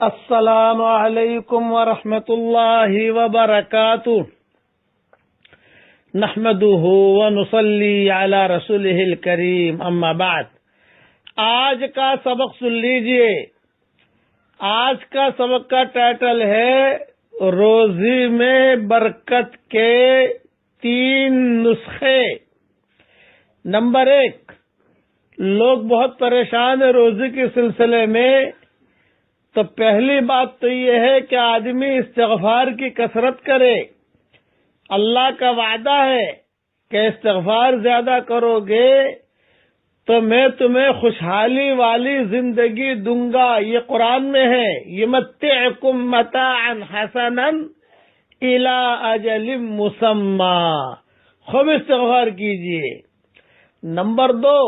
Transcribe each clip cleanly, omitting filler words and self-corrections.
السلام علیکم ورحمۃ اللہ وبرکاتہ نحمده ونصلی علی رسولہ الکریم اما بعد۔ آج کا سبق سن لیجئے۔ آج کا سبق کا ٹائٹل ہے روزی میں برکت کے 3 نسخے۔ نمبر 1، لوگ بہت پریشان ہیں روزی کے سلسلے میں۔ تو پہلی بات تو یہ ہے کہ آدمی استغفار کی کثرت کرے۔ اللہ کا وعدہ ہے کہ استغفار زیادہ کرو گے تو میں تمہیں خوشحالی والی زندگی دوں گا۔ یہ قرآن میں ہے، یمتعکم متاعا حسنا الی اجل مسمی۔ خوب استغفار کیجئے۔ نمبر 2،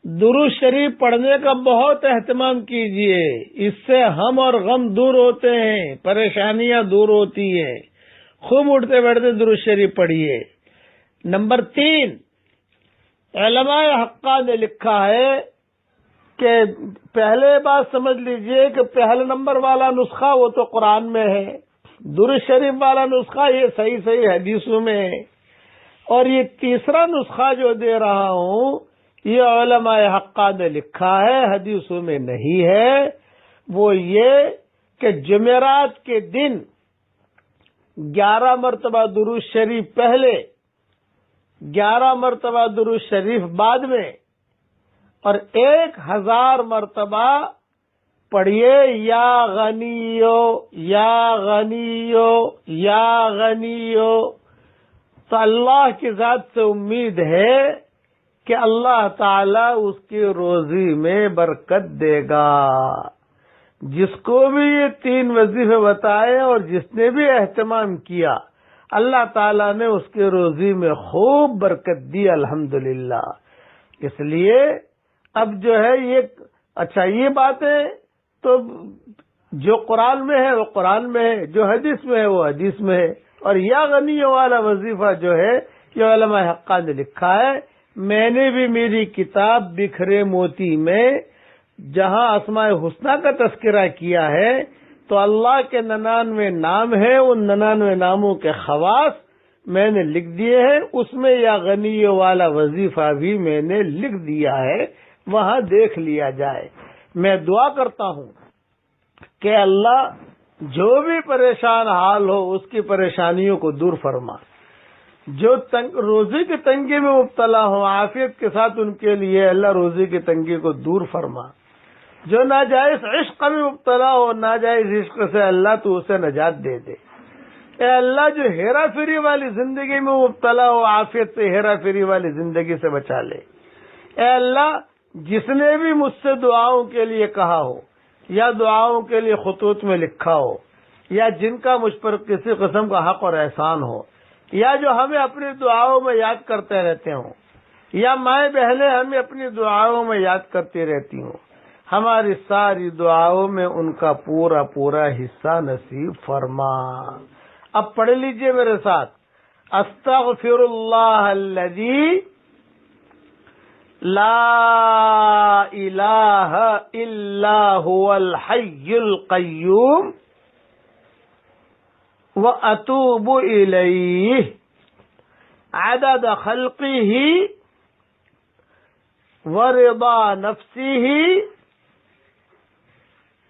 درود شریف پڑھنے کا بہت اہتمام کیجئے۔ اس سے ہم اور غم دور ہوتے ہیں، پریشانیاں دور ہوتی ہیں۔ خوب اٹھتے بیٹھتے درود شریف پڑھیے۔ نمبر 3، علماء حقہ نے لکھا ہے کہ پہلے بات سمجھ لیجئے کہ پہلے نمبر والا نسخہ وہ تو قرآن میں ہے، درود شریف والا نسخہ یہ صحیح حدیثوں میں ہے، اور یہ تیسرا نسخہ جو دے رہا ہوں یہ علماء حقہ نے لکھا ہے، حدیثوں میں نہیں ہے۔ وہ یہ کہ جمعرات کے دن 11 مرتبہ درود شریف پہلے، 11 مرتبہ درود شریف بعد میں، اور 1000 مرتبہ پڑھیے یا غنیو یا غنیو یا غنیو۔ تو اللہ کی ذات سے امید ہے کہ اللہ تعالی اس کی روزی میں برکت دے گا۔ جس کو بھی یہ 3 وظیفے بتائے اور جس نے بھی اہتمام کیا، اللہ تعالیٰ نے اس کی روزی میں خوب برکت دی، الحمدللہ۔ اس لیے اب جو ہے یہ باتیں تو جو قرآن میں ہے وہ قرآن میں ہے، جو حدیث میں ہے وہ حدیث میں ہے، اور یا غنی والا وظیفہ جو ہے یہ علماء حقہ نے لکھا ہے۔ میں نے بھی میری کتاب بکھرے موتی میں جہاں اسماء حسنہ کا تذکرہ کیا ہے تو اللہ کے 99 نام ہیں، ان 99 ناموں کے خواص میں نے لکھ دیے ہیں۔ اس میں یا غنی والا وظیفہ بھی میں نے لکھ دیا ہے، وہاں دیکھ لیا جائے۔ میں دعا کرتا ہوں کہ اللہ جو بھی پریشان حال ہو اس کی پریشانیوں کو دور فرما، جو روزی کی تنگی میں مبتلا ہوں عافیت کے ساتھ ان کے لیے اللہ روزی کی تنگی کو دور فرما، جو ناجائز عشق میں مبتلا ہو ناجائز عشق سے اللہ تو اسے نجات دے دے۔ اے اللہ جو ہیرا پھیری والی زندگی میں مبتلا ہو عافیت سے ہیرا پھیری والی زندگی سے بچا لے۔ اے اللہ جس نے بھی مجھ سے دعاؤں کے لیے کہا ہو یا دعاؤں کے لیے خطوط میں لکھا ہو، یا جن کا مجھ پر کسی قسم کا حق اور احسان ہو، یا جو ہمیں اپنی دعاؤں میں یاد کرتے رہتے ہوں، یا مائیں بہنیں ہمیں اپنی دعاؤں میں یاد کرتی رہتی ہوں، ہماری ساری دعاؤں میں ان کا پورا حصہ نصیب فرما۔ اب پڑھ لیجئے میرے ساتھ، استغفر اللہ الذی لا الہ الا هو الحی القیوم وَأَتُوبُ إِلَيْهِ عَدَدَ خَلْقِهِ وَرِضَى نَفْسِهِ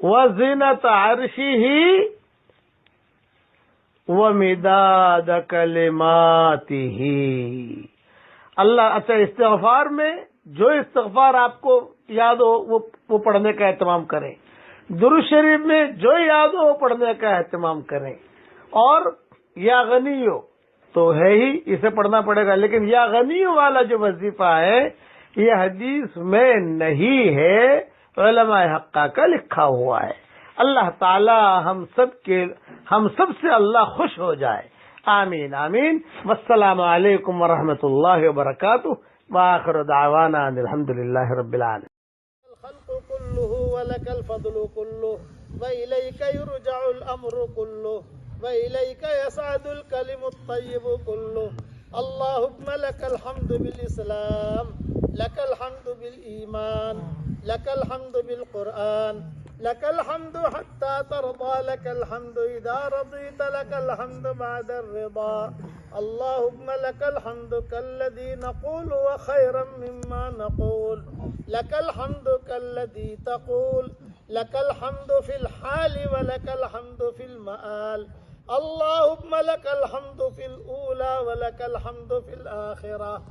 وَزِنَةَ عَرْشِهِ وَمِدَادَ كَلِمَاتِهِ۔ اللہ استغفار میں جو استغفار آپ کو یاد ہو وہ پڑھنے کا اہتمام کریں، درود شریف میں جو یاد ہو وہ پڑھنے کا اہتمام کریں، اور یا غنیو تو ہے ہی، اسے پڑھنا پڑے گا، لیکن یا غنیو والا جو وظیفہ ہے یہ حدیث میں نہیں ہے، علماء حقہ کا لکھا ہوا ہے۔ اللہ تعالی ہم سب سے اللہ خوش ہو جائے، آمین آمین۔ والسلام علیکم ورحمۃ اللہ وبرکاتہ، وآخر دعوانا ان الحمدللہ رب العالمین۔ الخلق كله ولك الفضل كله وإليك يرجع الأمر كله وإليك يسعد الكلم الطيب كله اللهم لك الحمد بالإسلام لك الحمد بالإيمان لك الحمد بالقرآن لك الحمد حتى ترضى لك الحمد إذا رضيت لك الحمد بعد الرضا اللهم لك الحمد كالذي نقول وخيرا مما نقول لك الحمد كالذي تقول لك الحمد في الحال ولك الحمد في المآل اللهم لك الحمد في الأولى ولك الحمد في الآخرة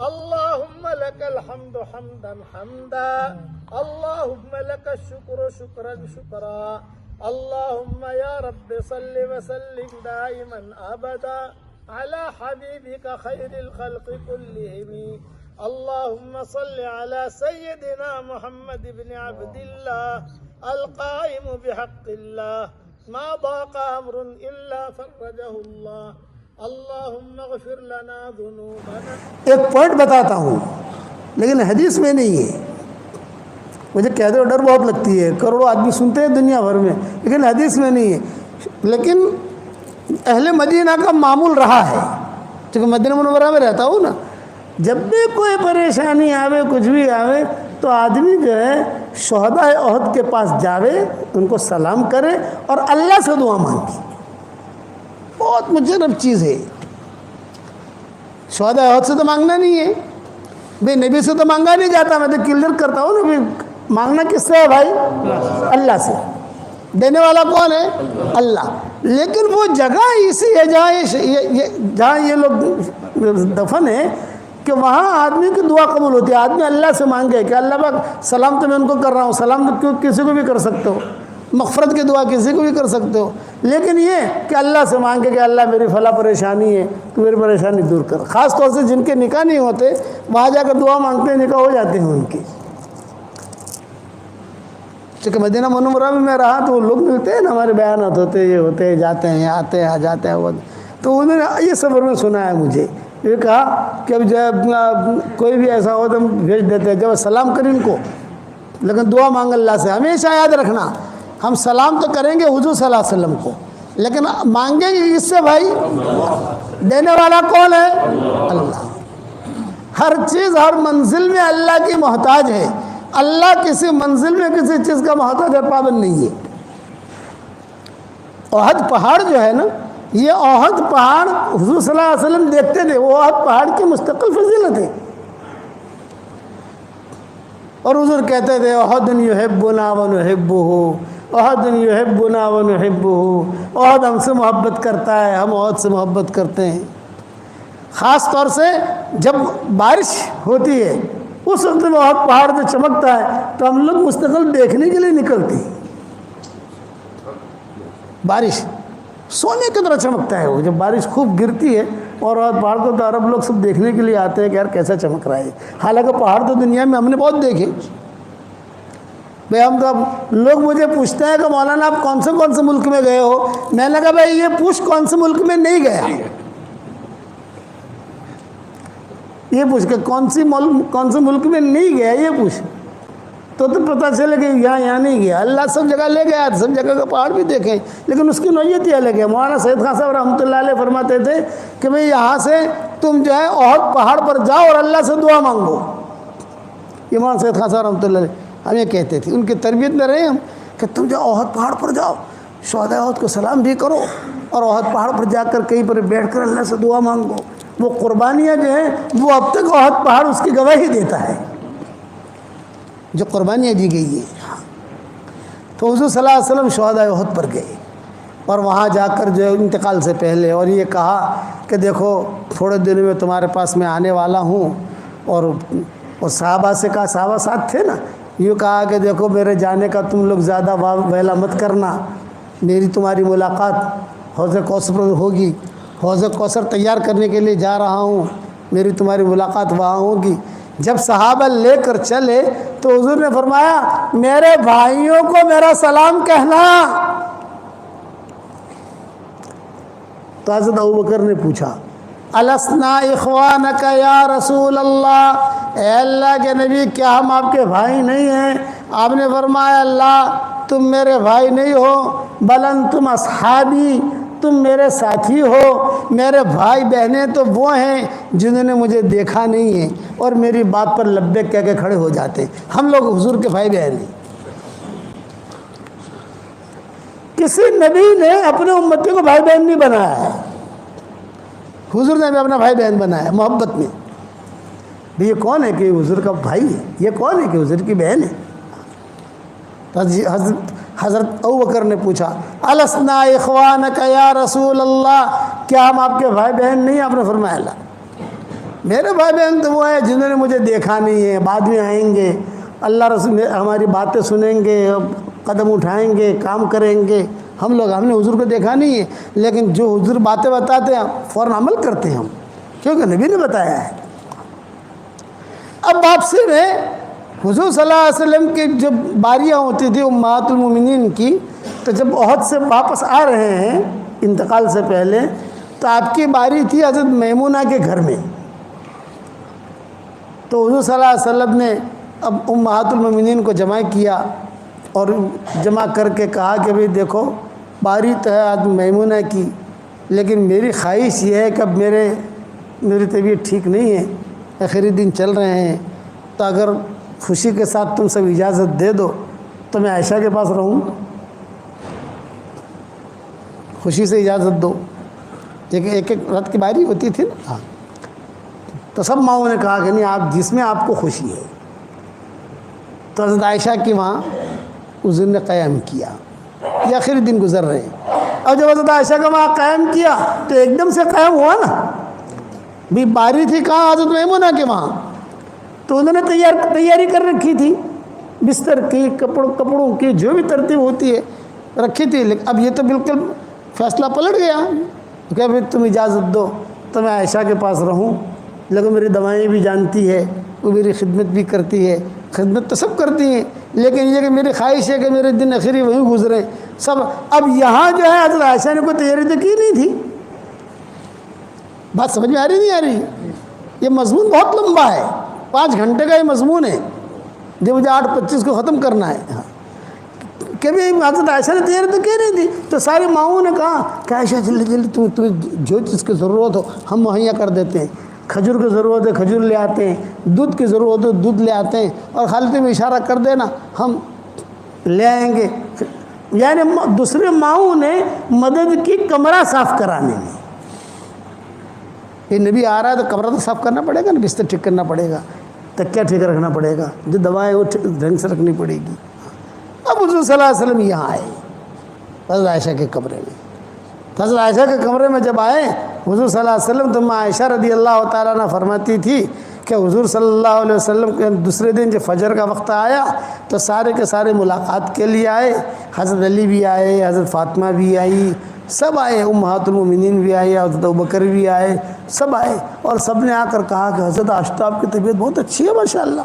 اللهم لك الحمد حمدا حمدا اللهم لك الشكر شكرا شكرا اللهم يا رب صل وسلم دائما أبدا على حبيبك خير الخلق كلهم اللهم صل على سيدنا محمد بن عبد الله القائم بحق الله ما ضاق أمر إلا فرجه الله اللهم اغفر لنا ذنوبنا. ایک پوائنٹ بتاتا ہوں لیکن حدیث میں نہیں ہے. مجھے کہتے ہو ڈر بہت لگتی ہے, کروڑوں آدمی سنتے ہیں دنیا بھر میں, لیکن حدیث میں نہیں ہے. لیکن اہل مدینہ کا معمول رہا ہے, چونکہ مدینہ منورہ میں رہتا ہوں نا, جب بھی کوئی پریشانی آوے کچھ بھی آوے تو آدمی جو ہے شہداء احد کے پاس جاوے, ان کو سلام کرے اور اللہ سے دعا مانگے. بہت مجرب چیز ہے. شہداء احد سے تو مانگنا نہیں ہے بھائی, نبی سے تو مانگا نہیں جاتا. میں تو کلیئر کرتا ہوں نا, مانگنا کس سے ہے بھائی؟ اللہ سے. دینے والا کون ہے؟ اللہ. لیکن وہ جگہ اسی ہے جہاں یہ لوگ دفن ہے کہ وہاں آدمی کی دعا قبول ہوتی ہے. آدمی اللہ سے مانگے کہ اللہ پاک سلام تو میں ان کو کر رہا ہوں, سلام تو کسی کو بھی کر سکتے ہو, مغفرت کی دعا کسی کو بھی کر سکتے ہو, لیکن یہ کہ اللہ سے مانگے کہ اللہ میری فلاں پریشانی ہے تو میری پریشانی دور کر. خاص طور سے جن کے نکاح نہیں ہوتے وہاں جا کر دعا مانگتے ہیں, نکاح ہو جاتے ہیں ان کے. چونکہ مدینہ منورہ میں رہا تو وہ لوگ ملتے ہیں نا, ہمارے بیانات ہوتے ہیں, یہ ہوتے ہیں, جاتے ہیں, آتے ہیں, آ جاتے ہیں. تو انہوں نے یہ سفر میں سنا ہے مجھے, یہ کہا کہ اب جب کوئی بھی ایسا ہو تو ہم بھیج دیتے ہیں, جب سلام کریں ان کو, لیکن دعا مانگ اللہ سے. ہمیشہ یاد رکھنا, ہم سلام تو کریں گے حضور صلی اللہ علیہ وسلم کو, لیکن مانگیں گے اس سے بھائی؟ دینے والا کون ہے؟ اللہ. ہر چیز ہر منزل میں اللہ کی محتاج ہے. اللہ کسی منزل میں کسی چیز کا محتاج اور پابند نہیں ہے. احد پہاڑ جو ہے نا, یہ احد پہاڑ حضور صلی اللہ علیہ وسلم دیکھتے تھے, وہ احد پہاڑ کی مستقل فضیلت ہے. اور حضور کہتے تھے احد یحبنا ونحبہ, احد یحبنا ونحبہ, احد ہم سے محبت کرتا ہے, ہم احد سے محبت کرتے ہیں. خاص طور سے جب بارش ہوتی ہے اس وقت میں احد پہاڑ جو چمکتا ہے تو ہم لوگ مستقل دیکھنے کے لیے نکلتے ہیں. بارش سونے کی طرح چمکتا ہے وہ, جب بارش خوب گرتی ہے اور احد پہاڑ کو تو عرب لوگ سب دیکھنے کے لیے آتے ہیں کہ یار کیسا چمک رہا ہے. حالانکہ پہاڑ تو دنیا میں ہم نے بہت دیکھے بھائی. ہم تو اب لوگ مجھے پوچھتے ہیں کہ مولانا آپ کون سے ملک میں گئے ہو, میں نے کہا بھائی یہ پوچھ کون سے ملک میں نہیں گیا, یہ پوچھ کہ کون سے ملک میں نہیں گیا یہ پوچھ, تو پتہ چلے کہ یہاں نہیں گیا. اللہ سب جگہ لے گیا, سب جگہ کا پہاڑ بھی دیکھیں, لیکن اس کی نوعیت ہی الگ ہے. مولانا سید خان صاحب رحمۃ اللہ علیہ فرماتے تھے کہ بھئی یہاں سے تم جو ہے احد پہاڑ پر جاؤ اور اللہ سے دعا مانگو. یہ مولانا سید خان صاحب رحمۃ اللہ علیہ ہمیں کہتے تھے, ان کی تربیت میں رہے ہم, کہ تم جو احد پہاڑ پر جاؤ, شہداء احد کو سلام بھی کرو, اور احد پہاڑ پر جا کر کہیں پر بیٹھ کر اللہ سے دعا مانگو. وہ قربانیاں جو ہیں وہ اب تک احد پہاڑ اس کی گواہی دیتا ہے, جو قربانیاں دی گئی ہیں. تو حضور صلی اللہ علیہ وسلم شہداء احد پر گئے اور وہاں جا کر جو انتقال سے پہلے اور یہ کہا کہ دیکھو تھوڑے دنوں میں تمہارے پاس میں آنے والا ہوں. اور صحابہ سے کہا, صحابہ ساتھ تھے نا, یوں کہا کہ دیکھو میرے جانے کا تم لوگ زیادہ ویلا مت کرنا, میری تمہاری ملاقات حوض کوثر پر ہوگی, حوض کوثر تیار کرنے کے لیے جا رہا ہوں, میری تمہاری ملاقات وہاں ہوگی. جب صحابہ لے کر چلے تو حضور نے فرمایا میرے بھائیوں کو میرا سلام کہنا. تو حضرت ابوبکر نے پوچھا السنا اخوانک یا رسول اللہ, اے اللہ کے نبی کیا ہم آپ کے بھائی نہیں ہیں؟ آپ نے فرمایا اللہ تم میرے بھائی نہیں ہو, بل انتم اصحابی, تم میرے ساتھی ہو. میرے بھائی بہنیں تو وہ ہیں جنہوں نے مجھے دیکھا نہیں ہے اور میری بات پر لبیک کہہ کے کھڑے ہو جاتے ہیں. ہم لوگ حضور کے بھائی بہن ہیں. کسی نبی نے اپنے امتی کو بھائی بہن نہیں بنایا ہے، حضور نے بھی اپنا بھائی بہن بنایا محبت میں. بھی یہ کون ہے کہ حضور کا بھائی ہے، یہ کون ہے کہ حضور کی بہن ہے. حضرت ابوبکر نے پوچھا السنا اخوانک یا رسول اللہ، کیا ہم آپ کے بھائی بہن نہیں؟ آپ نے فرمایا اللہ، میرے بھائی بہن تو وہ ہیں جنہوں نے مجھے دیکھا نہیں ہے، بعد میں آئیں گے، اللہ رسول ہماری باتیں سنیں گے، قدم اٹھائیں گے، کام کریں گے. ہم نے حضور کو دیکھا نہیں ہے، لیکن جو حضور باتیں بتاتے ہیں فوراً عمل کرتے ہیں ہم، کیونکہ نبی نے بتایا ہے. اب واپسی میں حضور صلی اللہ علیہ وسلم کی جب باریاں ہوتی تھی امہات المومنین کی، تو جب احد سے واپس آ رہے ہیں انتقال سے پہلے، تو آپ کی باری تھی حضرت میمونہ کے گھر میں. تو حضور صلی اللہ علیہ وسلم نے اب امہات المومنین کو جمع کیا اور جمع کر کے کہا کہ بھئی دیکھو، باری تو ہے آج میمونہ کی، لیکن میری خواہش یہ ہے کہ اب میری طبیعت ٹھیک نہیں ہے، آخری دن چل رہے ہیں، تو اگر خوشی کے ساتھ تم سب اجازت دے دو تو میں عائشہ کے پاس رہوں. خوشی سے اجازت دو، ایک رات کی باری ہوتی تھی نا. ہاں، تو سب ماؤں نے کہا کہ نہیں، آپ جس میں آپ کو خوشی ہے. تو حضرت عائشہ کی وہاں حضور نے قیام کیا، یہ آخری دن گزر رہے ہیں. اور جب حضرت عائشہ کا وہاں قیام کیا تو ایک دم سے قیام ہوا نا. بھی باری تھی کہاں؟ حضرت میمونہ کے وہاں. تو انہوں نے تیاری کر رکھی تھی، بستر کی، کپڑوں کی، جو بھی ترتیب ہوتی ہے رکھی تھی. لیکن اب یہ تو بالکل فیصلہ پلٹ گیا کہ بھائی تم اجازت دو تو میں عائشہ کے پاس رہوں، لیکن میری دوائیں بھی جانتی ہے، وہ میری خدمت بھی کرتی ہے. خدمت تو سب کرتی ہیں، لیکن یہ کہ میری خواہش ہے کہ میرے دن آخری وہیں گزرے سب. اب یہاں جو ہے حضرت عائشہ نے کوئی تیاری تو کی نہیں تھی. بات سمجھ میں آ رہی نہیں آ رہی؟ یہ مضمون بہت لمبا ہے، 5 گھنٹے کا یہ مضمون ہے جو مجھے 8:25 کو ختم کرنا ہے. کہ بھی حضرت عائشہ نے تیاری تو کی نہیں تھی. تو ساری ماؤں نے کہا کہ عائشہ جلدی جلدی تمہیں جو چیز کی ضرورت ہو ہم مہیا کر دیتے ہیں. کھجور کی ضرورت ہے کھجور لے آتے ہیں، دودھ کی ضرورت ہے دودھ لے آتے ہیں، اور خالتے میں اشارہ کر دینا ہم لے آئیں گے. یعنی دوسرے ماؤں نے مدد کی کمرہ صاف کرانے میں. یہ نبی آ رہا ہے تو کمرہ تو صاف کرنا پڑے گا نا، بستر ٹھیک کرنا پڑے گا، تکیہ ٹھیک رکھنا پڑے گا، جو دوائیں وہ ڈھنگ سے رکھنی پڑے گی. اب حضور صلی اللہ علیہ وسلم یہاں آئے حضرت عائشہ کے کمرے میں. حضرت عائشہ کے کمرے میں جب آئے حضور صلی اللہ علیہ وسلم، تو عائشہ رضی اللہ تعالیٰ عنہ فرماتی تھی کہ حضور صلی اللہ علیہ وسلم کے دوسرے دن جب فجر کا وقت آیا تو سارے کے سارے ملاقات کے لیے آئے. حضرت علی بھی آئے، حضرت فاطمہ بھی آئی، سب آئے، امہات المومنین بھی آئے، حضرت ابوبکر بھی آئے، سب آئے. اور سب نے آ کر کہا کہ حضرت آفتاب کی طبیعت بہت اچھی ہے ماشاءاللہ.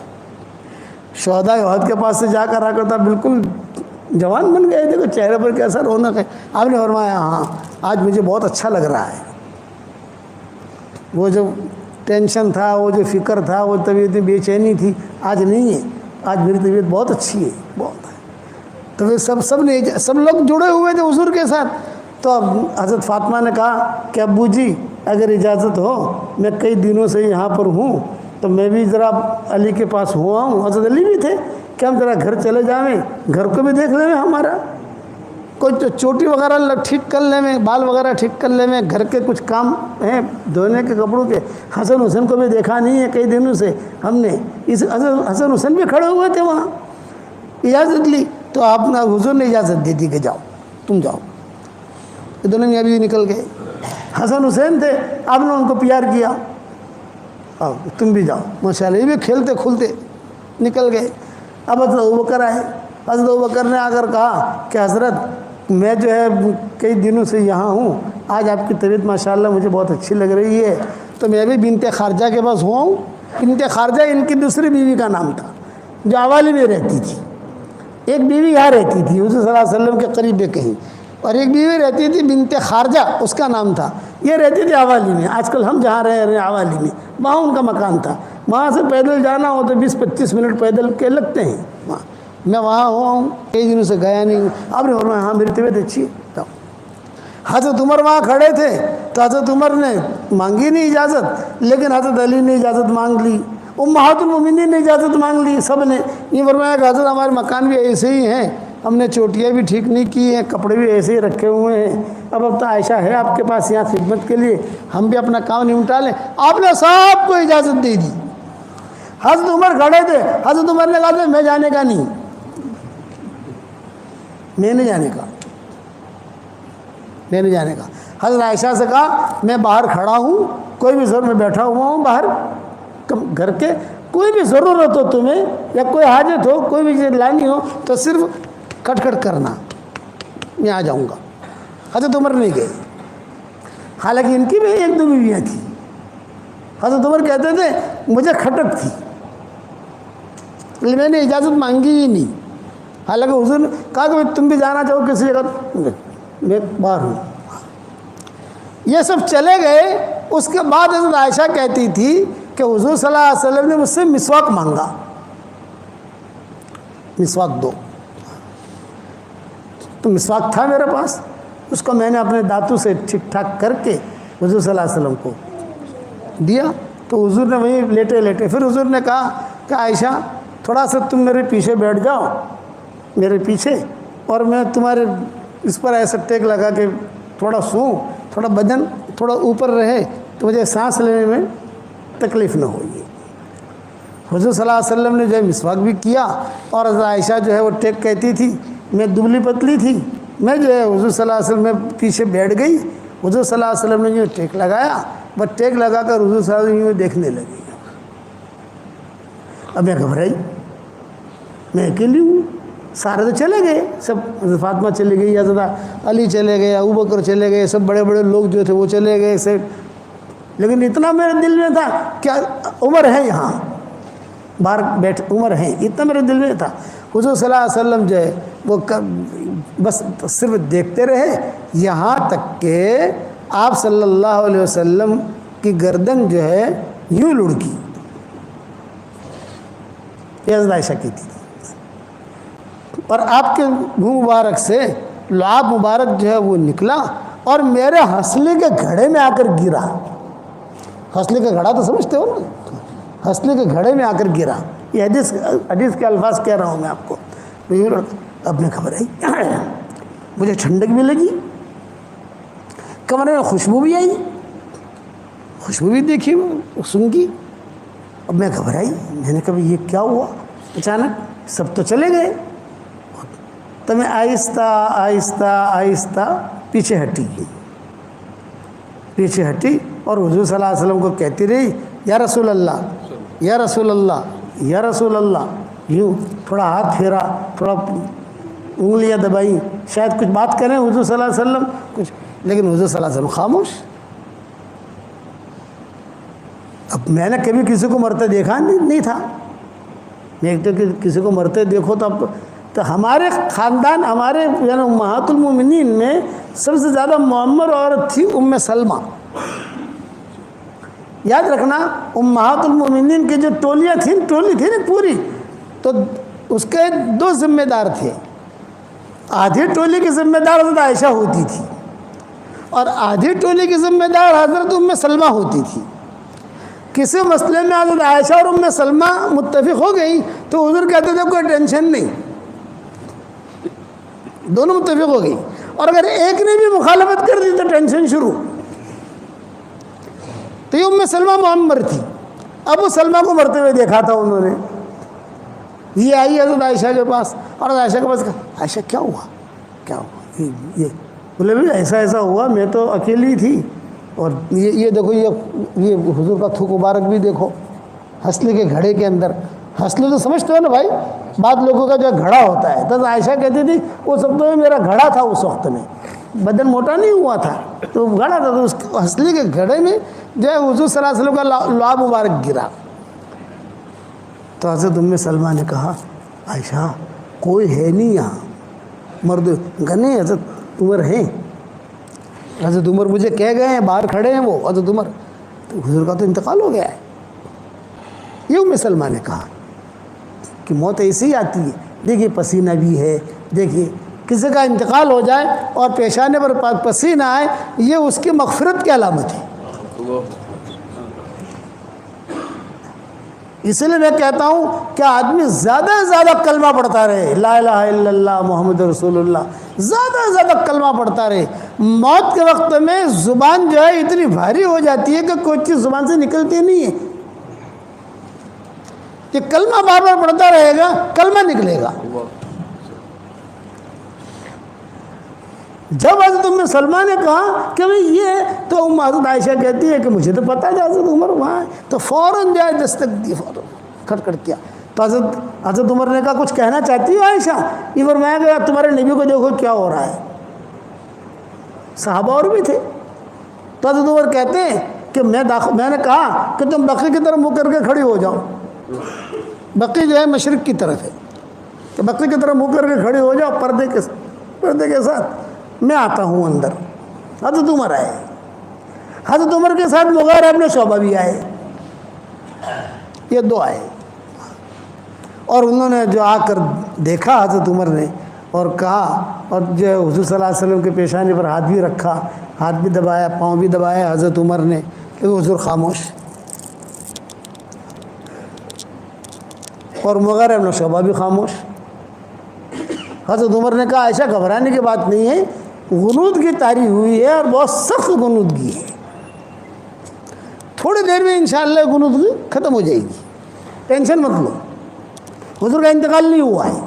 شہداء احد کے پاس سے جا کر آ کر تھا بالکل جوان بن گئے، دیکھو چہرے پر کیسا رونق ہے. آپ نے فرمایا ہاں آج مجھے بہت اچھا لگ رہا ہے. وہ جو ٹینشن تھا، وہ جو فکر تھا، وہ طبیعت بے چینی تھی، آج نہیں ہے. آج میری طبیعت بہت اچھی ہے، بہت ہے. تو پھر سب لوگ جڑے ہوئے تھے حضور کے ساتھ. تو اب حضرت فاطمہ نے کہا کہ ابو جی اگر اجازت ہو، میں کئی دنوں سے یہاں پر ہوں تو میں بھی ذرا علی کے پاس ہوا ہوں. حضرت علی بھی تھے کہ ہم ذرا گھر چلے جائیں، گھر کو بھی دیکھ لیں، ہمارا کوئی چوٹی وغیرہ ٹھیک کر لیں، بال وغیرہ ٹھیک کر لیں، گھر کے کچھ کام ہیں دھونے کے کپڑوں کے. حسن حسین کو بھی دیکھا نہیں ہے کئی دنوں سے ہم نے. حسن حسین بھی کھڑے ہوئے تھے وہاں. اجازت لی تو آپ نے حضور نے اجازت دی تھی کہ جاؤ، تم جاؤ. یہ دونوں میاں بیوی نکل گئے. حسن حسین تھے، آپ نے ان کو پیار کیا، آؤ تم بھی جاؤ. ماشاءاللہ یہ بھی کھیلتے کھلتے نکل گئے. اب حضرت ابوبکر آئے. حضرت ابوبکر نے آ کر کہا کہ حضرت میں جو ہے کئی دنوں سے یہاں ہوں، آج آپ کی طبیعت ماشاءاللہ مجھے بہت اچھی لگ رہی ہے، تو میں بھی بنت خارجہ کے پاس ہوا ہوں. بنت خارجہ ان کی دوسری بیوی کا نام تھا جو عوالی میں رہتی تھی. ایک بیوی یہاں رہتی تھی حضور صلی اللہ علیہ وسلم کے قریب کہیں، اور ایک بیوی رہتی تھی بنت خارجہ، اس کا نام تھا. یہ رہتی تھی عوالی میں. آج کل ہم جہاں رہے ہیں عوالی میں، وہاں ان کا مکان تھا. وہاں سے پیدل جانا ہو تو 20-25 منٹ پیدل کے لگتے ہیں وہاں. میں وہاں ہوا ہوں، کئی دنوں سے گیا نہیں ہوں. آپ نے فرمایا ہاں میری طبیعت اچھی ہے. حضرت عمر وہاں کھڑے تھے تو حضرت عمر نے مانگی نہیں اجازت، لیکن حضرت علی نے اجازت مانگ لی، امہات المومنین نے اجازت مانگ لی، سب نے. یہ فرمایا کہ حضرت ہمارے مکان بھی ایسے ہی ہیں ہم نے چوٹیاں بھی ٹھیک نہیں کی ہیں, کپڑے بھی ایسے ہی رکھے ہوئے ہیں. اب تو عائشہ ہے آپ کے پاس یہاں خدمت کے لیے, ہم بھی اپنا کام نمٹا لیں. آپ نے سب کو اجازت دے دی. حضرت عمر کھڑے تھے, حضرت عمر نے کہا تھا میں جانے کا نہیں, میں نہیں جانے کا, میں نہیں جانے کا. حضرت عائشہ سے کہا میں باہر کھڑا ہوں, کوئی بھی ضرور, میں بیٹھا ہوا ہوں باہر گھر کے, کوئی بھی ضرورت ہو تمہیں یا کوئی حاجت ہو, کوئی بھی چیز لانی ہو تو صرف کھٹ کھٹ کرنا, میں آ جاؤں گا. حضرت عمر نہیں گئے, حالانکہ ان کی بھی ایک دو بیویاں تھیں. حضرت عمر کہتے تھے مجھے کھٹک تھی, میں نے اجازت مانگی ہی نہیں. حالانکہ حضور نے کہا کہ تم بھی جانا چاہو کسی جگہ, میں باہر ہوں. یہ سب چلے گئے. اس کے بعد حضرت عائشہ کہتی تھی کہ حضور صلی اللہ علیہ وسلم نے مجھ سے مسواک مانگا, مسواک دو. تو مسواک تھا میرے پاس, اس کو میں نے اپنے دانتوں سے ٹھیک ٹھاک کر کے حضور صلی اللہ علیہ وسلم کو دیا. تو حضور نے وہیں لیٹے لیٹے, پھر حضور نے کہا کہ عائشہ تھوڑا سا تم میرے پیچھے بیٹھ جاؤ, میرے پیچھے, اور میں تمہارے اس پر ایسا ٹیک لگا کہ تھوڑا سوں, تھوڑا بدن تھوڑا اوپر رہے تو مجھے سانس لینے میں تکلیف نہ ہوگی. حضور صلی اللہ علیہ وسلم نے جو ہے مسواک بھی کیا. اور حضرت عائشہ جو ہے وہ ٹیک کہتی تھی, میں دبلی پتلی تھی, میں جو ہے حضور صلی اللہ علیہ وسلم میں پیچھے بیٹھ گئی. حضور صلی اللہ علیہ وسلم نے جو ٹیک لگایا, بس ٹیک لگا کر حضور صلی اللہ علیہ وسلم دیکھنے لگی. اب میں گھبرائی, میں اکیلی ہوں, سارے تو چلے گئے, سب حضرت فاطمہ چلے گئی, حضرت علی چلے گئے, ابوبکر چلے گئے, سب بڑے بڑے لوگ جو تھے وہ چلے گئے سب. لیکن اتنا میرے دل میں تھا کہ عمر ہے یہاں باہر بیٹھ, عمر ہیں, اتنا میرے دل میں تھا. حضور صلی اللہ علیہ وسلم جو ہے وہ بس صرف دیکھتے رہے, یہاں تک کہ آپ صلی اللہ علیہ وسلم کی گردن جو ہے یوں لڑکی. یہ حضرت عائشہ کی تھی. اور آپ کے منہ مبارک سے لعاب مبارک جو ہے وہ نکلا اور میرے ہنسلی کے گھڑے میں آ کر گرا. ہنسلی کا گھڑا تو سمجھتے ہو نا, ہنسلی کے گھڑے میں آ کر گرا. یہ حدیث کے الفاظ کہہ رہا ہوں میں آپ کو. اب میں خبر آئی, مجھے ٹھنڈک بھی لگی, کمرے میں خوشبو بھی آئی, خوشبو بھی دیکھی, سنگی. اب میں گھبرائی, میں نے کہا یہ کیا ہوا اچانک, سب تو چلے گئے. تو میں آہستہ آہستہ آہستہ پیچھے ہٹی, پیچھے ہٹی اور حضور صلی اللہ علیہ وسلم کو کہتی رہی یا رسول اللہ, یا رسول اللہ, یا رسول اللہ. یوں تھوڑا ہاتھ پھیرا, تھوڑا انگلیاں دبائیں, شاید کچھ بات کریں حضور صلی اللہ علیہ وسلم کچھ, لیکن حضور صلی اللہ علیہ وسلم خاموش. اب میں نے کبھی کسی کو مرتے دیکھا نہیں تھا. میں ایک تو کسی کو مرتے دیکھو تو ہمارے خاندان, ہمارے یعنی امہات المومنین میں سب سے زیادہ معمر عورت تھی ام سلمہ. یاد رکھنا امہات المومنین کی جو ٹولی تھی نا پوری, تو اس کے دو ذمہ دار تھے. آدھی ٹولی کی ذمہ دار حضرت عائشہ ہوتی تھی اور آدھی ٹولی کی ذمہ دار حضرت ام سلمہ ہوتی تھی. کسی مسئلے میں حضرت عائشہ اور ام سلمہ متفق ہو گئی تو حضور کہتے تھے کوئی ٹینشن نہیں, دونوں متفق ہو گئی. اور اگر ایک نے بھی مخالفت کر دی تو ٹینشن شروع. تو یہ ام سلمہ معمر تھی. ابو سلمہ کو مرتے ہوئے دیکھا تھا انہوں نے. یہ آئی حضرت عائشہ کے پاس اور حضرت عائشہ کے پاس کہا عائشہ کیا ہوا, کیا ہوا, یہ بولے بھی ایسا ہوا, میں تو اکیلی تھی اور یہ دیکھو, یہ حضور کا تھوک مبارک بھی دیکھو ہنسلی کے گھڑے کے اندر. ہنسلی تو سمجھتے ہو نا بھائی, بعض لوگوں کا جو گھڑا ہوتا ہے. تو عائشہ کہتی تھی وہ سب تو میرا گھڑا تھا, اس وقت میں بدن موٹا نہیں ہوا تھا تو گھڑا تھا. تو اس ہنسلی کے گھڑے میں جو ہے حضور صلی اللہ علیہ وسلم کا لعاب مبارک گرا. تو حضرت ام سلمہ نے کہا عائشہ کوئی ہے نہیں یہاں, مرد گنے حضرت عمر ہیں, حضرت عمر مجھے کہہ گئے ہیں, باہر کھڑے ہیں وہ حضرت عمر. تو حضور کا تو انتقال ہو گیا ہے. یہ ام سلمہ نے کہا کہ موت ایسی ہی آتی ہے. دیکھیے پسینہ بھی ہے, دیکھیے کسی کا انتقال ہو جائے اور پیشانے پر پسینہ آئے, یہ اس کی مغفرت کی علامت ہے. اس لیے میں کہتا ہوں کہ آدمی زیادہ سے زیادہ کلمہ پڑھتا رہے، لا الہ الا اللہ محمد رسول اللہ، زیادہ سے زیادہ کلمہ پڑھتا رہے۔ موت کے وقت میں زبان جو ہے اتنی بھاری ہو جاتی ہے کہ کوئی چیز زبان سے نکلتی نہیں ہے، کہ کلمہ بار بار پڑھتا رہے گا کلمہ نکلے گا۔ جب حضرت ام سلمہ نے کہا کہ بھئی یہ تو حضرت عائشہ کہتی ہے کہ مجھے تو پتہ ہے حضرت عمر وہاں ہے، تو فوراً جائے دستک دی، فوراً کھٹ کیا۔ تو حضرت عمر نے کہا کچھ کہنا چاہتی ہو عائشہ؟ یہ فرمایا کہ تمہارے نبی کو دیکھو کیا ہو رہا ہے۔ صحابہ اور بھی تھے، تو حضرت عمر کہتے ہیں کہ میں نے کہا کہ تم بقی کی طرف منہ کر کے کھڑی ہو جاؤ۔ بقی جو ہے مشرق کی طرف ہے، کہ بقی کی طرف منہ کر کے کھڑی ہو جاؤ پردے کے ساتھ، میں آتا ہوں اندر۔ حضرت عمر آئے، حضرت عمر کے ساتھ مغیرہ ابن شعبہ بھی آئے، یہ دو آئے، اور انہوں نے جو آ کر دیکھا حضرت عمر نے اور کہا، اور جو حضور صلی اللہ علیہ وسلم کے پیشانی پر ہاتھ بھی رکھا، ہاتھ بھی دبایا، پاؤں بھی دبایا حضرت عمر نے، کہ حضور خاموش، اور مغیرہ ابن شعبہ بھی خاموش۔ حضرت عمر نے کہا عائشہ گھبرانے کی بات نہیں ہے، غنودگی طاری ہوئی ہے اور بہت سخت غنودگی ہے، تھوڑی دیر میں انشاءاللہ غنودگی ختم ہو جائے گی، ٹینشن مت لو، حضور کا انتقال نہیں ہوا ہے۔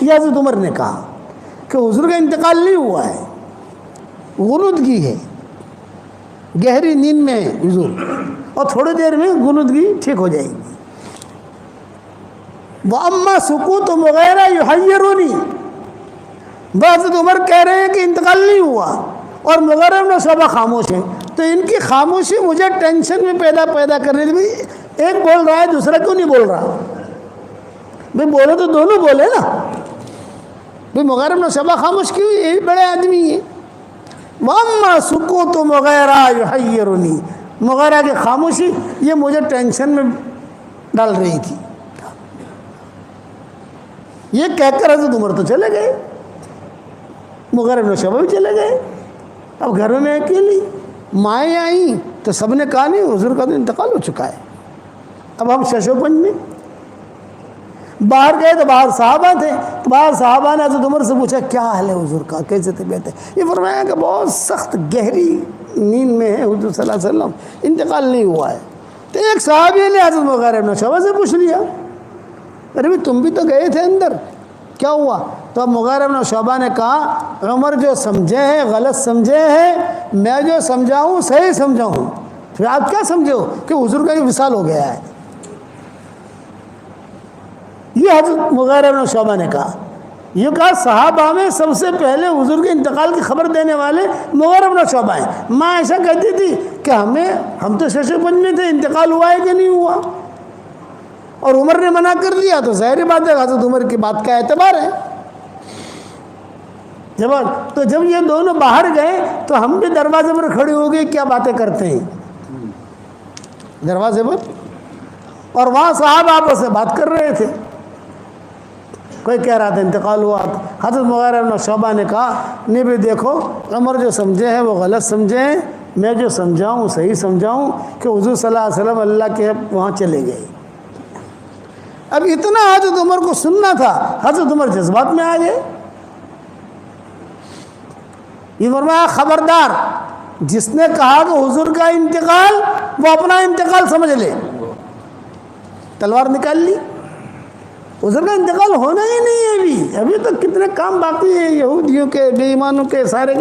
یہ حضرت عمر نے کہا کہ حضور کا انتقال نہیں ہوا ہے، غنودگی ہے، گہری نیند میں ہے حضور، اور تھوڑی دیر میں غنودگی ٹھیک ہو جائے گی۔ وَأَمَّا سُكُوتُ مُغِیرَةَ يُحَيِّرُنِي، حضرت عمر کہہ رہے ہیں کہ انتقال نہیں ہوا اور مغیرہ ابن شعبہ خاموش ہیں، تو ان کی خاموشی مجھے ٹینشن میں پیدا کر رہی تھی، ایک بول رہا ہے دوسرا کیوں نہیں بول رہا؟ بھئی بولے تو دونوں بولے نا، بھئی مغیرہ ابن شعبہ خاموش کیوں؟ یہ بھی بڑے آدمی ہیں۔ وَأَمَّا سُكُوتُ مُغِیرَةَ يُحَيِّرُنِي، مغیرہ کی خاموشی یہ مجھے ٹینشن میں ڈال رہی تھی۔ یہ کہہ کر حضرت عمر تو چلے گئے، مغیرہ ابن شعبہ بھی چلے گئے۔ اب گھر میں اکیلی مائیں آئیں تو سب نے کہا نہیں حضور کا تو انتقال ہو چکا ہے۔ اب ہم شش و پنج میں باہر گئے تو باہر صحابہ تھے، تو باہر صحابہ نے حضرت عمر سے پوچھا کیا حال ہے حضور کا، کیسے طبیعت ہے؟ یہ فرمایا کہ بہت سخت گہری نیند میں ہے حضور صلی اللہ علیہ وسلم، انتقال نہیں ہوا ہے۔ تو ایک صحابی نے حضرت مغیرہ ابن شعبہ سے پوچھ لیا، ارے بھی تم بھی تو گئے تھے اندر، کیا ہوا؟ تو اب مغیرہ ابن شعبہ نے کہا عمر جو سمجھے ہیں غلط سمجھے ہیں، میں جو سمجھاؤں صحیح سمجھاؤں، پھر آپ کیا سمجھے ہو کہ حضور کا یہ وصال ہو گیا ہے؟ یہ حضرت مغیرہ ابن شعبہ نے کہا، یہ کہا صحابہ میں سب سے پہلے حضور کے انتقال کی خبر دینے والے مغیرہ ابن شعبہ ہیں۔ ماں ایسا کہتی تھی کہ ہم تو شش و پنج میں تھے، انتقال ہوا ہے کہ نہیں ہوا، اور عمر نے منع کر دیا تو ظاہر بات ہے حضرت عمر کی بات کا اعتبار ہے۔ تو جب یہ دونوں باہر گئے تو ہم بھی دروازے پر کھڑے ہو گئے، کیا باتیں کرتے ہیں دروازے پر، اور وہاں صاحب آپس سے بات کر رہے تھے، کوئی کہہ رہا تھا انتقال ہوا۔ حضرت مغیرہ ابن شعبہ نے کہا نہیں بھی دیکھو عمر جو سمجھے ہیں وہ غلط سمجھے ہیں، میں جو سمجھاؤں صحیح سمجھاؤں، کہ حضور صلی اللہ علیہ وسلم اللہ کے وہاں چلے گئے۔ اب اتنا حضرت عمر کو سننا تھا، حضرت عمر جذبات میں آ گئے۔ یہ فرمایا خبردار، جس نے کہا کہ حضور کا انتقال وہ اپنا انتقال سمجھ لے، تلوار نکال لی، حضور کا انتقال ہونا ہی نہیں ہے۔ ابھی تو کتنے کام باقی ہیں یہودیوں کے، بے ایمانوں کے سارے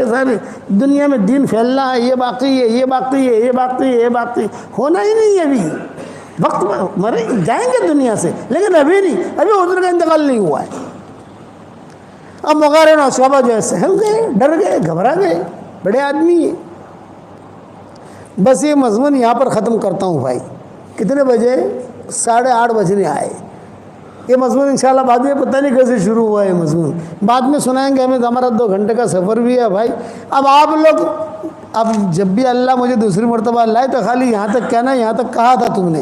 دنیا میں دین پھیلنا ہے، یہ باقی ہے، یہ باقی ہے، یہ باقی ہے، یہ باقی ہونا ہی نہیں ہے۔ ابھی وقت مرے جائیں گے دنیا سے، لیکن ابھی نہیں، ابھی حضور کا انتقال نہیں ہوا ہے۔ اب مغیرہ ابن شعبہ جو ہے سہم گئے، ڈر گئے، گھبرا گئے، بڑے آدمی ہیں۔ بس یہ مضمون یہاں پر ختم کرتا ہوں بھائی۔ کتنے بجے؟ 8:30 بجنے آئے۔ یہ مضمون انشاءاللہ بعد میں پتہ نہیں کیسے شروع ہوا ہے، یہ مضمون بعد میں سنائیں گے، ہمیں ہمارا 2 گھنٹے کا سفر بھی ہے بھائی۔ اب آپ لوگ اب جب بھی اللہ مجھے دوسری مرتبہ لائے تو خالی یہاں تک کہنا یہاں تک کہا تھا تم نے،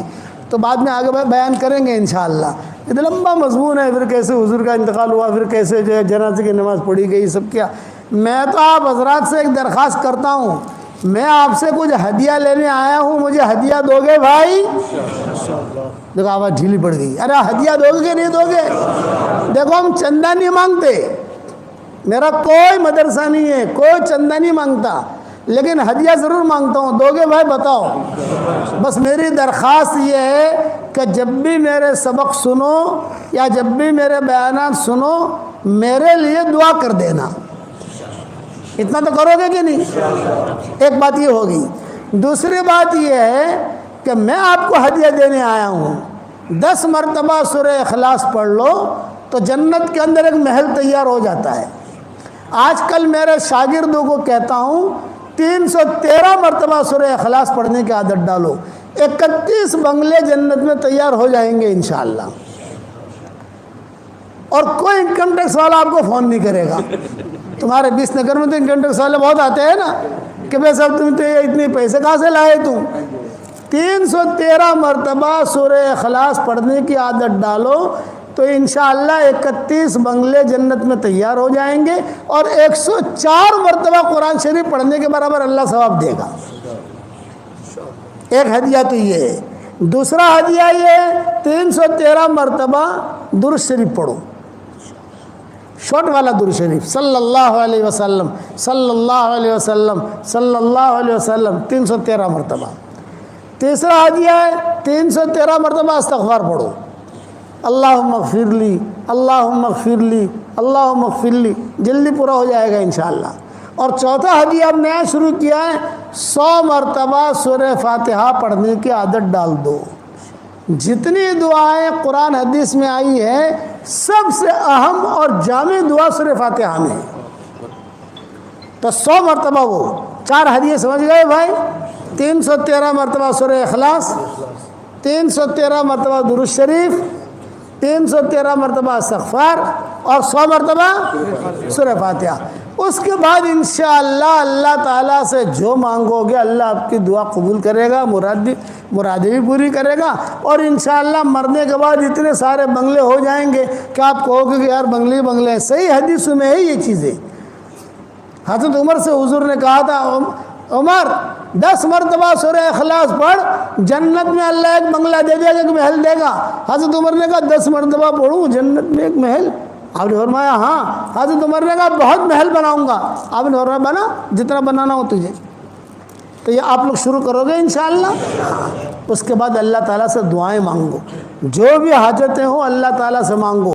تو بعد میں آگے بیان کریں گے انشاءاللہ۔ اتنا لمبا مضمون ہے، پھر کیسے حضور کا انتقال ہوا، پھر کیسے جو ہے جنازے کی نماز پڑھی گئی، سب کیا۔ میں تو آپ حضرات سے ایک درخواست کرتا ہوں میں آپ سے کچھ ہدیہ لینے آیا ہوں, مجھے ہدیہ دو گے بھائی؟ دیکھو آواز ڈھیلی پڑ گئی. ارے ہدیہ دو گے کہ نہیں دو گے؟ دیکھو ہم چندہ نہیں مانگتے, میرا کوئی مدرسہ نہیں ہے, کوئی چندہ نہیں مانگتا, لیکن ہدیہ ضرور مانگتا ہوں. دو گے بھائی بتاؤ؟ بس میری درخواست یہ ہے کہ جب بھی میرے سبق سنو یا جب بھی میرے بیانات سنو, میرے لیے دعا کر دینا. اتنا تو کرو گے کہ نہیں؟ ایک بات یہ ہوگی. دوسری بات یہ ہے کہ میں آپ کو ہدیہ دینے آیا ہوں, 10 مرتبہ سورہ اخلاص پڑھ لو تو جنت کے اندر ایک محل تیار ہو جاتا ہے. آج کل میرے شاگردوں کو کہتا ہوں 313 مرتبہ سورہ اخلاص پڑھنے کی عادت ڈالو, 31 بنگلے جنت میں تیار ہو جائیں گے انشاءاللہ. اور کوئی انکم ٹیکس والا آپ کو فون نہیں کرے گا. تمہارے 20 نگر میں تو انکم ٹیکس والے بہت آتے ہیں نا کہ بھائی صاحب تم تو اتنے پیسے کہاں سے لائے تم. 313 مرتبہ سورہ اخلاص پڑھنے کی عادت ڈالو تو انشاءاللہ 31 بنگلے جنت میں تیار ہو جائیں گے, اور 104 مرتبہ قرآن شریف پڑھنے کے برابر اللہ ثواب دے گا. ایک ہدیہ تو یہ ہے. دوسرا ہدیہ یہ ہے 313 مرتبہ درود شریف پڑھو, شارٹ والا درود شریف, صلی اللہ علیہ وسلم صلی اللہ علیہ وسلم صلی اللہ علیہ وسلم 313 مرتبہ. تیسرا ہدیہ ہے 313 مرتبہ استغفار پڑھو, اللہم اغفر لی اللہم اغفر لی اللہم اغفر لی, جلدی پورا ہو جائے گا انشاءاللہ. اور چوتھا ہدیہ اب نیا شروع کیا ہے, 100 مرتبہ سورہ فاتحہ پڑھنے کی عادت ڈال دو. جتنی دعائیں قرآن حدیث میں آئی ہیں سب سے اہم اور جامع دعا سورہ فاتحہ میں ہے. تو 100 مرتبہ وہ 4 ہدیے سمجھ گئے بھائی. 313 مرتبہ سورہ اخلاص, 313 مرتبہ درود شریف, 313 مرتبہ استغفار, اور 100 مرتبہ سورہ فاتحہ. اس کے بعد انشاءاللہ اللہ تعالیٰ سے جو مانگو گے اللہ آپ کی دعا قبول کرے گا, مرادیں بھی پوری کرے گا. اور انشاءاللہ مرنے کے بعد اتنے سارے بنگلے ہو جائیں گے کہ آپ کہو گے کہ یار بنگلے بنگلے ہیں. صحیح حدیث میں ہے یہ چیزیں. حضرت عمر سے حضور نے کہا تھا, عمر 10 مرتبہ سورہ اخلاص پڑھ, جنت میں اللہ ایک بنگلہ دے دے گا, ایک محل دے گا. حضرت عمر نے کہا 10 مرتبہ پڑھوں جنت میں ایک محل؟ آپ نے فرمایا ہاں. حضرت عمر نے کہا بہت محل بناؤں گا. آپ نے فرمایا بنا جتنا بنانا ہو تجھے. تو یہ آپ لوگ شروع کرو گے انشاءاللہ. اس کے بعد اللہ تعالیٰ سے دعائیں مانگو, جو بھی حاجتیں ہوں اللہ تعالیٰ سے مانگو.